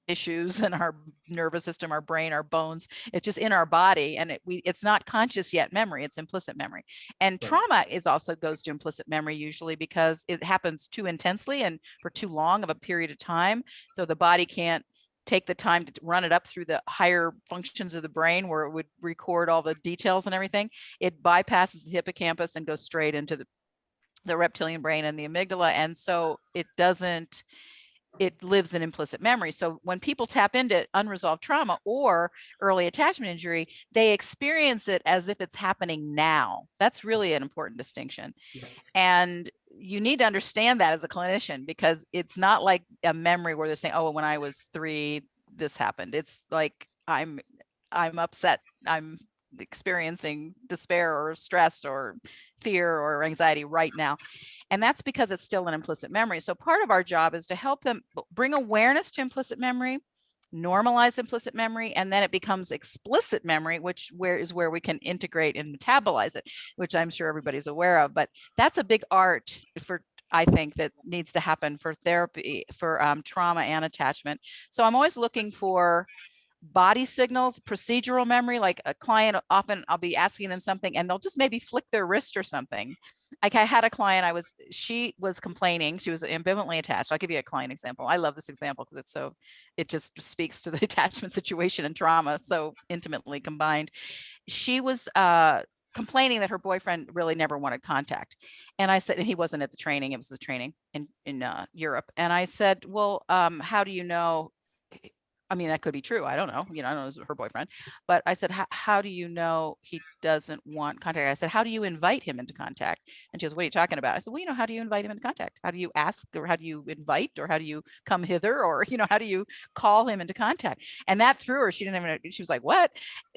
issues and our nervous system, our brain, our bones, it's just in our body, and it's not conscious yet memory, it's implicit memory. And right. Trauma also goes to implicit memory usually because it happens too intensely and for too long of a period of time, so the body can't take the time to run it up through the higher functions of the brain where it would record all the details and everything. It bypasses the hippocampus and goes straight into the reptilian brain and the amygdala, and so it lives in implicit memory. So when people tap into unresolved trauma or early attachment injury, they experience it as if it's happening now. That's really an important distinction. Yeah. And you need to understand that as a clinician, because it's not like a memory where they're saying, oh, when I was 3, this happened. It's like, I'm upset. I'm experiencing despair or stress or fear or anxiety right now. And that's because it's still an implicit memory. So part of our job is to help them bring awareness to implicit memory, normalize implicit memory, and then it becomes explicit memory, is where we can integrate and metabolize it, which I'm sure everybody's aware of. But that's a big art I think that needs to happen for therapy, for trauma and attachment. So I'm always looking for body signals, procedural memory. Like a client, often I'll be asking them something and they'll just maybe flick their wrist or something. Like I had a client, she was complaining, she was ambivalently attached. I'll give you a client example. I love this example because it just speaks to the attachment situation and trauma so intimately combined. She was complaining that her boyfriend really never wanted contact. And I said, and he wasn't at the training, it was the training in Europe. And I said, well, how do you know? I mean, that could be true. I don't know. I don't know, it was her boyfriend. But I said, how do you know he doesn't want contact? I said, how do you invite him into contact? And she goes, what are you talking about? I said, well, how do you invite him into contact? How do you ask, or how do you invite, or how do you come hither? Or, how do you call him into contact? And that threw her. She was like, what?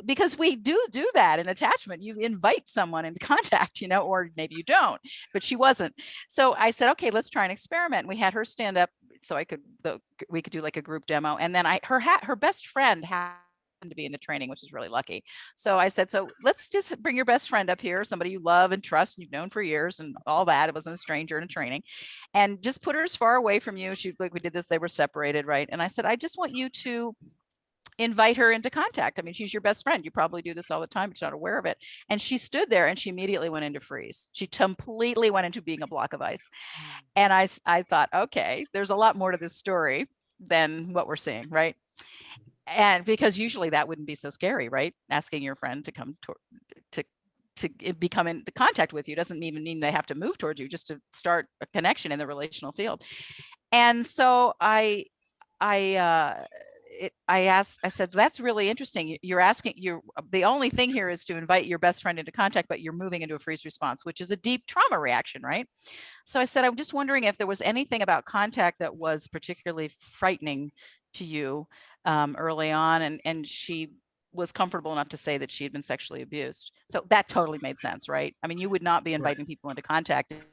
Because we do that in attachment. You invite someone into contact, or maybe you don't, but she wasn't. So I said, okay, let's try an experiment. And we had her stand up so we could do like a group demo. And then her best friend happened to be in the training, which is really lucky. So I said, so let's just bring your best friend up here, somebody you love and trust, and you've known for years and all that. It wasn't a stranger in a training, and just put her as far away from you. We did this, they were separated, right? And I said, I just want you to invite her into contact. I mean, she's your best friend. You probably do this all the time, but you're not aware of it. And she stood there and she immediately went into freeze. She completely went into being a block of ice. And I thought, okay, there's a lot more to this story than what we're seeing, right? And because usually that wouldn't be so scary, right? Asking your friend to come to become in contact with you doesn't even mean they have to move towards you, just to start a connection in the relational field. And so I said, that's really interesting. The only thing here is to invite your best friend into contact, but you're moving into a freeze response, which is a deep trauma reaction, right? So I said, I'm just wondering if there was anything about contact that was particularly frightening to you early on. And she was comfortable enough to say that she had been sexually abused. So that totally made sense, right? I mean, you would not be inviting people into contact that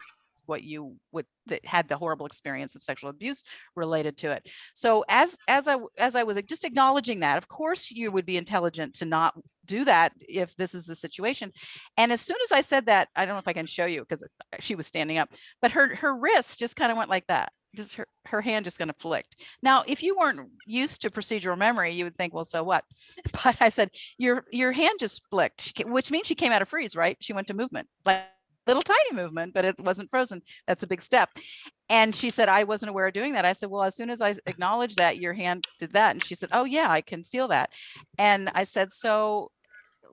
had the horrible experience of sexual abuse related to it. So as I was just acknowledging that, of course you would be intelligent to not do that if this is the situation. And as soon as I said that, I don't know if I can show you because she was standing up, but her wrist just kind of went like that. Just her hand just kind of flicked. Now, if you weren't used to procedural memory, you would think, well, so what? But I said, your hand just flicked, which means she came out of freeze, right? She went to movement, like little tiny movement, but it wasn't frozen. That's a big step. And she said, I wasn't aware of doing that. I said, well, as soon as I acknowledged that, your hand did that. And she said, oh yeah, I can feel that. And I said, so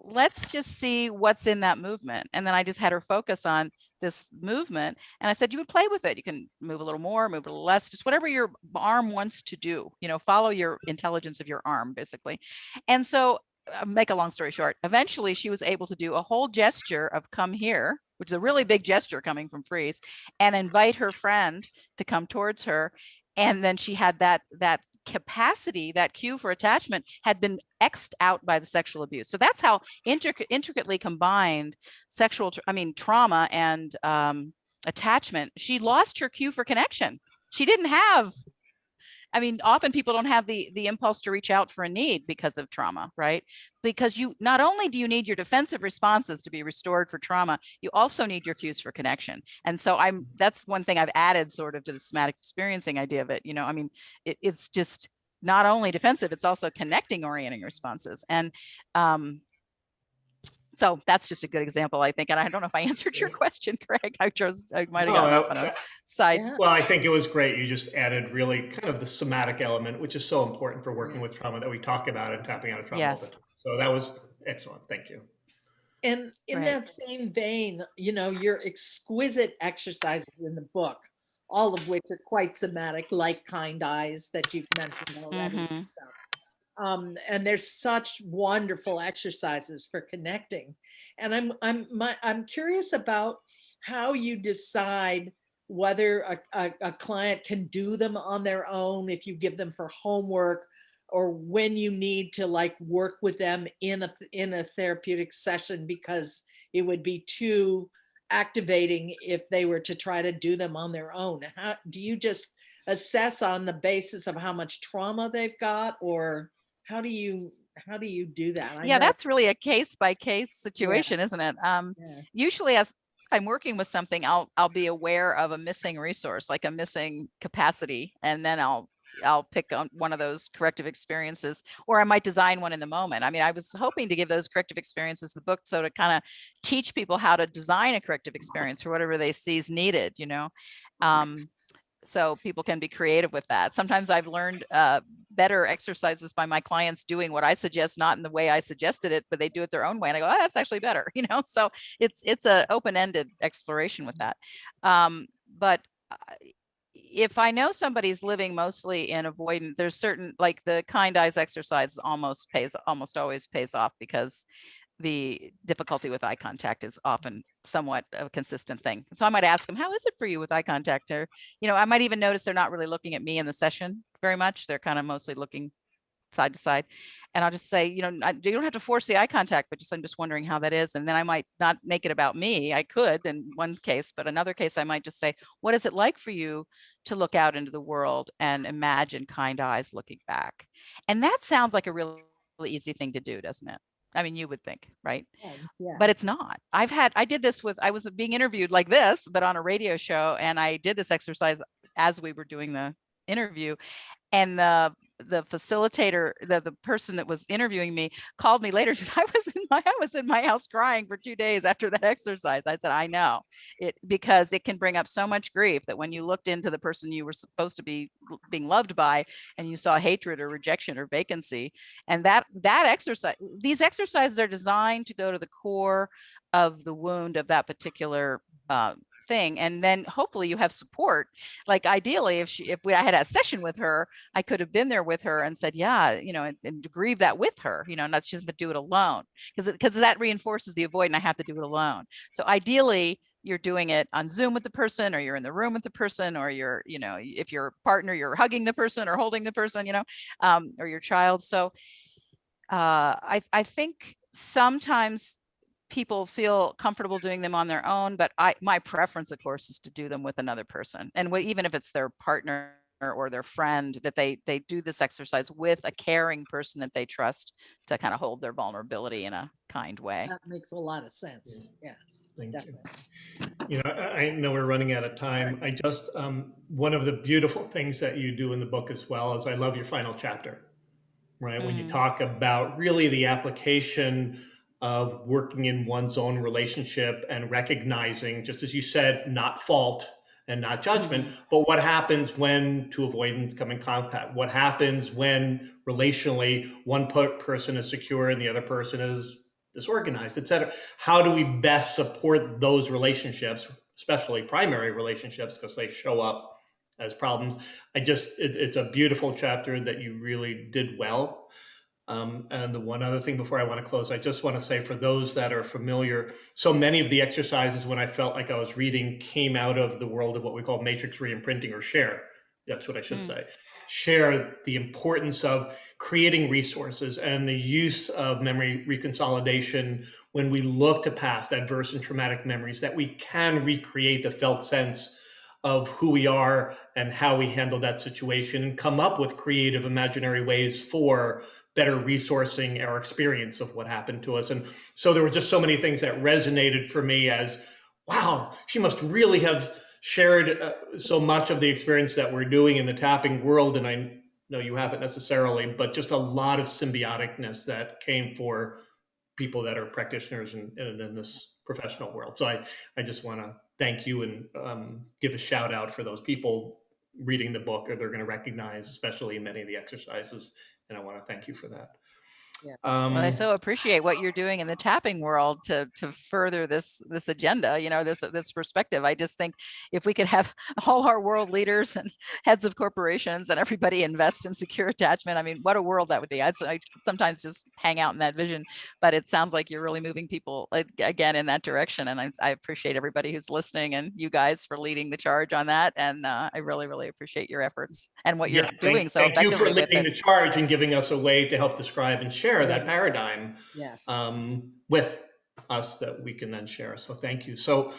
let's just see what's in that movement. And then I just had her focus on this movement. And I said, you would play with it. You can move a little more, move a little less, just whatever your arm wants to do, follow your intelligence of your arm, basically. And so make a long story short, eventually she was able to do a whole gesture of come here, which is a really big gesture coming from freeze, and invite her friend to come towards her. And then she had that capacity, that cue for attachment had been X'd out by the sexual abuse. So that's how intricately combined trauma and attachment. She lost her cue for connection. She didn't have, often people don't have the impulse to reach out for a need because of trauma, right? Because you not only do you need your defensive responses to be restored for trauma, you also need your cues for connection. And so that's one thing I've added sort of to the somatic experiencing idea of it. It's just not only defensive, it's also connecting orienting responses. And so that's just a good example, I think. And I don't know if I answered your question, Craig. I might have gotten off on a side. Yeah. Well, I think it was great. You just added really kind of the somatic element, which is so important for working with trauma that we talk about and tapping out of trauma all the time. So that was excellent. Thank you. And in that same vein, your exquisite exercises in the book, all of which are quite somatic, like kind eyes that you've mentioned already. Mm-hmm. And stuff. And there's such wonderful exercises for connecting. And I'm curious about how you decide whether a client can do them on their own, if you give them for homework, or when you need to work with them in a therapeutic session, because it would be too activating if they were to try to do them on their own. How do you just assess on the basis of how much trauma they've got, or how do you do that? Yeah, that's really a case by case situation, isn't it? Usually as I'm working with something, I'll be aware of a missing resource, like a missing capacity, and then I'll I'll pick on one of those corrective experiences, or I might design one in the moment. I mean, I was hoping to give those corrective experiences the book, so to kind of teach people how to design a corrective experience for whatever they see is needed, so people can be creative with that. Sometimes I've learned better exercises by my clients doing what I suggest, not in the way I suggested it, but they do it their own way, and I go, oh, that's actually better, So it's a open-ended exploration with that. But if I know somebody's living mostly in avoidant, there's certain, like the kind eyes exercise almost always pays off, because the difficulty with eye contact is often somewhat a consistent thing. So I might ask them, how is it for you with eye contact? Or, I might even notice they're not really looking at me in the session very much. They're kind of mostly looking side to side. And I'll just say, you don't have to force the eye contact, but I'm just wondering how that is. And then I might not make it about me. I could in one case, but another case, I might just say, what is it like for you to look out into the world and imagine kind eyes looking back? And that sounds like a really easy thing to do, doesn't it? I mean, you would think, right? Yeah. But it's not. I did this I was being interviewed like this, but on a radio show. And I did this exercise as we were doing the interview. And the facilitator, the person that was interviewing me, called me later. She said, I was in my house crying for 2 days after that exercise. I said, I know it, because it can bring up so much grief that when you looked into the person you were supposed to be being loved by, and you saw hatred or rejection or vacancy, and that exercise, these exercises are designed to go to the core of the wound of that particular thing. And then hopefully you have support. Like ideally, if I had a session with her, I could have been there with her and said, yeah, and grieve that with her, not just to do it alone, because that reinforces the avoidant. I have to do it alone. So ideally, you're doing it on Zoom with the person, or you're in the room with the person, or you're, if you're a partner, you're hugging the person or holding the person, or your child. So I think sometimes people feel comfortable doing them on their own, but my preference, of course, is to do them with another person. And even if it's their partner or their friend, that they do this exercise with a caring person that they trust to kind of hold their vulnerability in a kind way. That makes a lot of sense. Yeah. Thank you. I know we're running out of time. I just, one of the beautiful things that you do in the book as well is I love your final chapter, right? When you talk about really the application of working in one's own relationship and recognizing, just as you said, not fault and not judgment, but what happens when two avoidants come in contact? What happens when relationally one person is secure and the other person is disorganized, et cetera? How do we best support those relationships, especially primary relationships, because they show up as problems? It's a beautiful chapter that you really did well. And the one other thing before I want to close, I just want to say, for those that are familiar, so many of the exercises, when I felt like I was reading, came out of the world of what we call matrix reimprinting, or share. That's what I should say. Share the importance of creating resources and the use of memory reconsolidation when we look to past adverse and traumatic memories, that we can recreate the felt sense of who we are and how we handle that situation, and come up with creative imaginary ways for better resourcing our experience of what happened to us. And so there were just so many things that resonated for me as, wow, she must really have shared so much of the experience that we're doing in the tapping world. And I know you haven't necessarily, but just a lot of symbioticness that came for people that are practitioners in this professional world. So I just want to thank you and give a shout out for those people reading the book, or they're going to recognize, especially in many of the exercises. And I want to thank you for that. Yeah. Well, I so appreciate what you're doing in the tapping world to further this agenda, this perspective. I just think if we could have all our world leaders and heads of corporations and everybody invest in secure attachment, I mean, what a world that would be. I sometimes just hang out in that vision, but it sounds like you're really moving people again in that direction. And I appreciate everybody who's listening, and you guys for leading the charge on that. And I really, really appreciate your efforts and what you're doing so effectively. Thank you for leading the charge and giving us a way to help describe and share that paradigm with us that we can then share. So thank you. So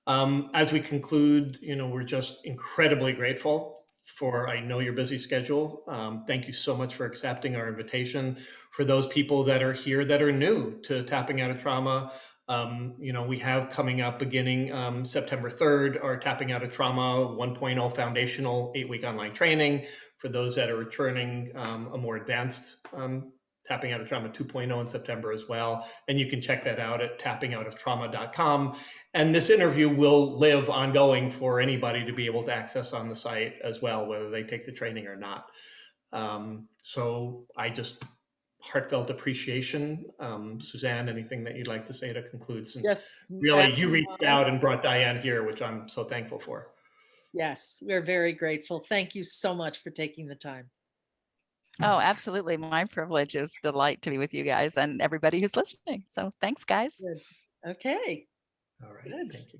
as we conclude, we're just incredibly grateful for, I know your busy schedule. Thank you so much for accepting our invitation. For those people that are here that are new to Tapping Out of Trauma, we have coming up beginning September 3rd, our Tapping Out of Trauma 1.0 foundational 8-week online training. for those that are returning, a more advanced Tapping Out of Trauma 2.0 in September as well. And you can check that out at tappingoutoftrauma.com. And this interview will live ongoing for anybody to be able to access on the site as well, whether they take the training or not. So I just heartfelt appreciation. Suzanne, anything that you'd like to say to conclude, since Yes, really you reached out and brought Diane here, which I'm so thankful for. yes, we're very grateful. Thank you so much for taking the time. Oh, absolutely. My privilege. It was a delight to be with you guys and everybody who's listening. So thanks, guys. Good. Okay. All right. Good. Thank you.